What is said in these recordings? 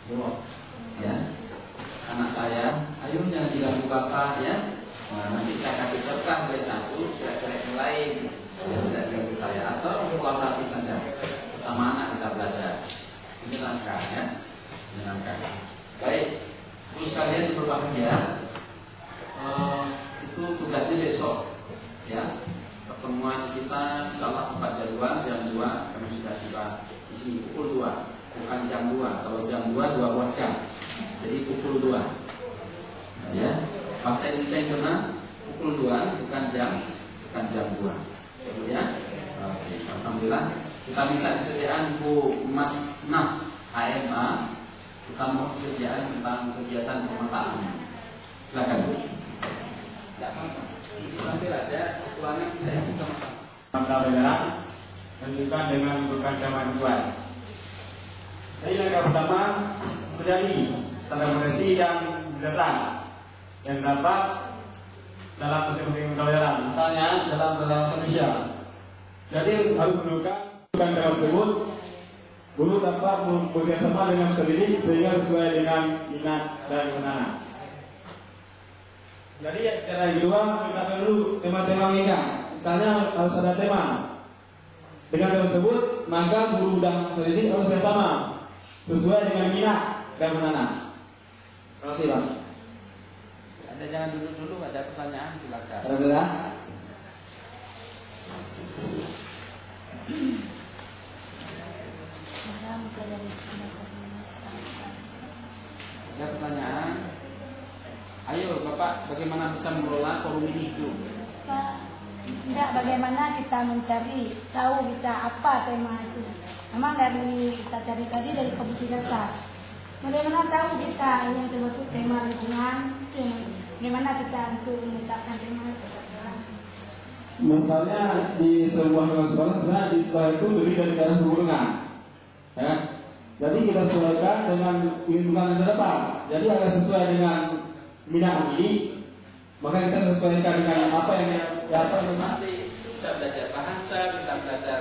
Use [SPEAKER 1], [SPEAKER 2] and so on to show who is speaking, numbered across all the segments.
[SPEAKER 1] Yo, ya, anak saya, ayo jangan diganggu bapak ya. Nah, nanti saya kasih terang dari satu, kira-kira yang lain yang tidak diganggu saya atau kolaboratif saja sama anak kita belajar. Ini langkah ya, ini langkah. Baik, terus kalian berbahagia. Itu tugasnya besok, ya. Pertemuan kita insyaallah tepat jam 2 kami sudah tiba di sini pukul 2. Bukan jam 2, kalau jam 2 2 jam. Jadi pukul 2. Ya. Bahasa Indonesia yang benar pukul 2 bukan jam 2. Ya. Oke, alhamdulillah. Kita minta kesediaan Bu Masnah AMA. Kita mau kesediaan tentang kegiatan pemetaan. Silakan Bu. Tidak apa-apa. Sambil ada kekurangan kita yang sama-sama.
[SPEAKER 2] Alhamdulillah. Lanjutkan dengan berkata mantuan. Jadi langkah pertama menjadi standar progresi yang berdasar yang dapat dalam masing-masing negara, misalnya dalam bahasa Indonesia. Jadi harus menunjukkan dalam tersebut guru dapat bekerjasama dengan sendiri sehingga sesuai dengan minat dan anak. Jadi cara yang kedua kita dulu tema-tema mereka. Misalnya harus ada tema. Dengan tema tersebut maka guru dan sendiri harus bersama sesuai dengan minat dan anak. Terima kasih Pak.
[SPEAKER 1] Anda jangan dulu ada pertanyaan silakan.
[SPEAKER 2] Alhamdulillah.
[SPEAKER 1] Ada pertanyaan? Ayo Bapak, bagaimana bisa mengelola forum ini itu?
[SPEAKER 3] Tidak, bagaimana kita mencari tahu kita apa tema itu. Memang dari kita cari tadi dari komisi dasar. Bagaimana tahu kita ini yang termasuk tema lingkungan? Bagaimana kita untuk menetapkan tema itu?
[SPEAKER 2] Misalnya di sebuah sekolah, di sekolah itu terdiri dari daerah pegunungan, ya. Jadi kita sesuaikan dengan lingkungan yang terdapat. Jadi agar sesuai dengan minat ini, maka kita sesuaikan dengan apa yang
[SPEAKER 1] nanti bisa belajar bahasa, bisa belajar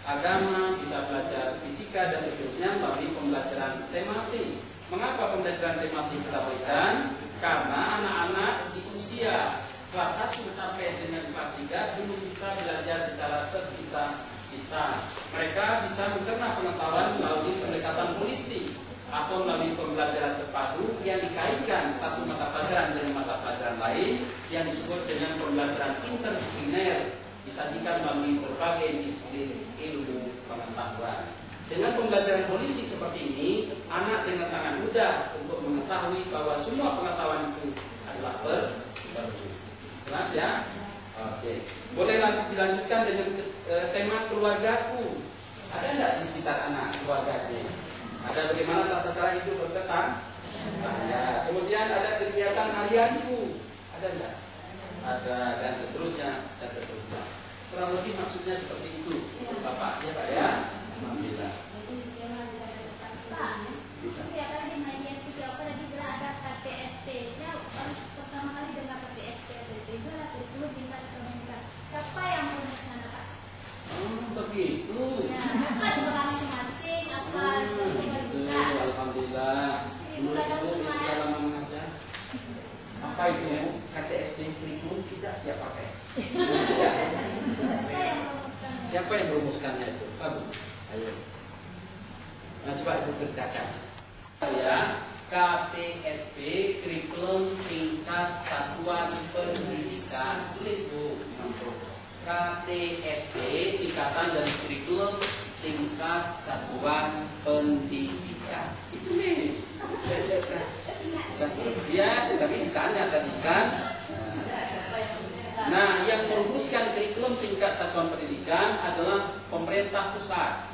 [SPEAKER 1] agama, bisa belajar fisika dan seterusnya melalui pembelajaran tematik. Mengapa pembelajaran tematik kita berikan? Karena anak-anak di usia kelas 1 sampai dengan kelas 3 belum bisa belajar secara terpisah-pisah. Mereka bisa mencerna pengetahuan melalui pendekatan holistik atau melalui pembelajaran terpadu yang dikaitkan satu mata pelajaran dengan mata pelajaran lain yang disebut dengan pembelajaran interdisipliner, disajikan melalui berbagai disiplin ilmu pengetahuan. Dengan pembelajaran holistik seperti ini, anak dengan sangat mudah untuk mengetahui bahwa semua pengetahuan itu adalah berbeda. Jelas ya? Oke. Boleh dilanjutkan dengan tema keluargaku. Ada tidak di sekitar anak keluarganya? Ada bagaimana tata cara hidup berketan? Ya. Kemudian ada kegiatan harianku. Ada tidak? Ada dan seterusnya dan seterusnya. Kurang lebih maksudnya seperti itu, Bapak ya Pak ya. Alhamdulillah. Bisa.
[SPEAKER 4] Ya kan di media juga tadi bilang ada KTSP. Saya pertama kali dengar KTSP itu adalah kurikulum tingkat pendidikan. Siapa yang merumuskan Pak?
[SPEAKER 1] Begitu.
[SPEAKER 4] Ya, apa sekolah masing-masing? Apa
[SPEAKER 1] Begitu. Alhamdulillah. Menurut itu dalam mengajar. Apa itu KTSP kurikulum tidak siap pakai. Siapa yang merumuskannya itu? Abu. Ayo. Nah, coba ibu ceritakan. Ya, KTSP kurikulum tingkat satuan pendidikan. Tulis Bu. KTSP singkatan dari kurikulum tingkat satuan pendidikan. Itu nih. Ya, tapi ditanya tadi kan. Nah, yang merumuskan kurikulum tingkat satuan pendidikan adalah pemerintah pusat.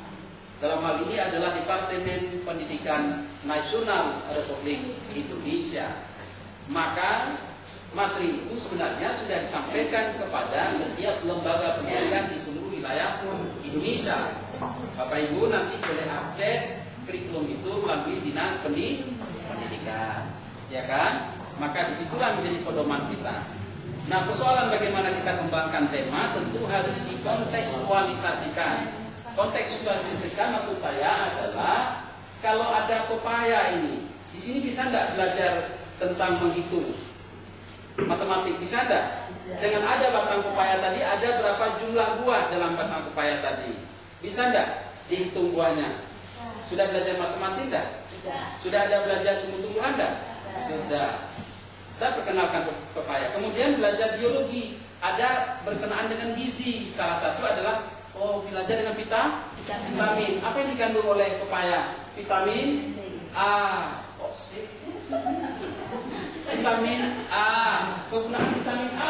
[SPEAKER 1] Dalam hal ini adalah Departemen Pendidikan Nasional Republik Indonesia. Maka materi itu sebenarnya sudah disampaikan kepada setiap lembaga pendidikan di seluruh wilayah Indonesia. Bapak Ibu nanti boleh akses kurikulum itu melalui Dinas Pendidikan, ya kan? Maka disitulah menjadi pedoman kita. Nah, persoalan bagaimana kita kembangkan tema tentu harus dikontekstualisasikan. Kontekstualisasikan maksud saya adalah kalau ada pepaya ini, di sini bisa enggak belajar tentang menghitung matematik? Bisa enggak? Dengan ada batang pepaya tadi, ada berapa jumlah buah dalam batang pepaya tadi? Bisa enggak dihitung buahnya? Sudah belajar matematik enggak? Sudah ada belajar tumbuh-tumbuhan enggak? Sudah. Kita perkenalkan pepaya. Kemudian belajar biologi. Ada berkenaan dengan gizi. Salah satu adalah belajar dengan vitamin. Apa yang dikandung oleh pepaya? Vitamin A. Vitamin A. Kegunaan vitamin A